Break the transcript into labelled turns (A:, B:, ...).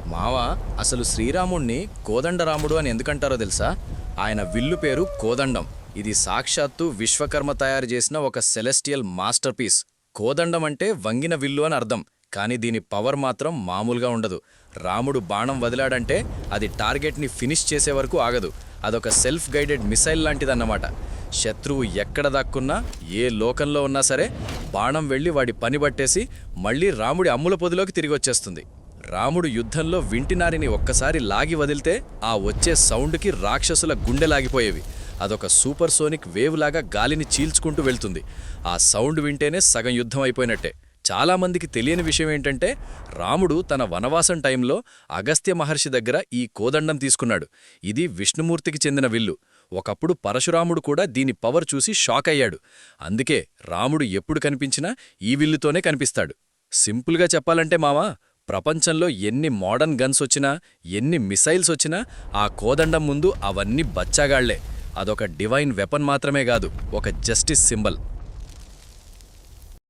A: మావా, అసలు శ్రీరాముణ్ణి కోదండరాముడు అని ఎందుకంటారో తెలుసా? ఆయన విల్లు పేరు కోదండం. ఇది సాక్షాత్తు విశ్వకర్మ తయారు చేసిన ఒక సెలెస్టియల్ మాస్టర్ పీస్. కోదండం అంటే వంగిన విల్లు అని అర్థం. కానీ దీని పవర్ మాత్రం మామూలుగా ఉండదు. రాముడు బాణం వదిలాడంటే అది టార్గెట్ని ఫినిష్ చేసే వరకు ఆగదు. అదొక సెల్ఫ్ గైడెడ్ మిసైల్ లాంటిదన్నమాట. శత్రువు ఎక్కడ దాక్కున్నా, ఏ లోకంలో ఉన్నా సరే బాణం వెళ్ళి వాడి పని పట్టేసి మళ్ళీ రాముడి అమ్ముల పొదిలోకి తిరిగొచ్చేస్తుంది. రాముడు యుద్ధంలో వింటినారిని ఒక్కసారి లాగి వదిలితే ఆ వచ్చే సౌండ్కి రాక్షసుల గుండెలాగిపోయేవి. అదొక సూపర్ సోనిక్ వేవ్ లాగా గాలిని చీల్చుకుంటూ వెళ్తుంది. ఆ సౌండ్ వింటేనే సగం యుద్ధం అయిపోయినట్టే. చాలామందికి తెలియని విషయం ఏంటంటే, రాముడు తన వనవాసం టైంలో అగస్త్య మహర్షి దగ్గర ఈ కోదండం తీసుకున్నాడు. ఇది విష్ణుమూర్తికి చెందిన విల్లు. ఒకప్పుడు పరశురాముడు కూడా దీని పవర్ చూసి షాక్ అయ్యాడు. అందుకే రాముడు ఎప్పుడు కనిపించినా ఈ విల్లుతోనే కనిపిస్తాడు. సింపుల్గా చెప్పాలంటే మావా, ప్రపంచంలో ఎన్ని మోడర్న్ గన్స్ వచ్చినా, ఎన్ని మిసైల్స్ వచ్చినా ఆ కోదండం ముందు అవన్నీ బచ్చాగాళ్లే. అదొక డివైన్ వెపన్ మాత్రమే కాదు, ఒక జస్టిస్ సింబల్.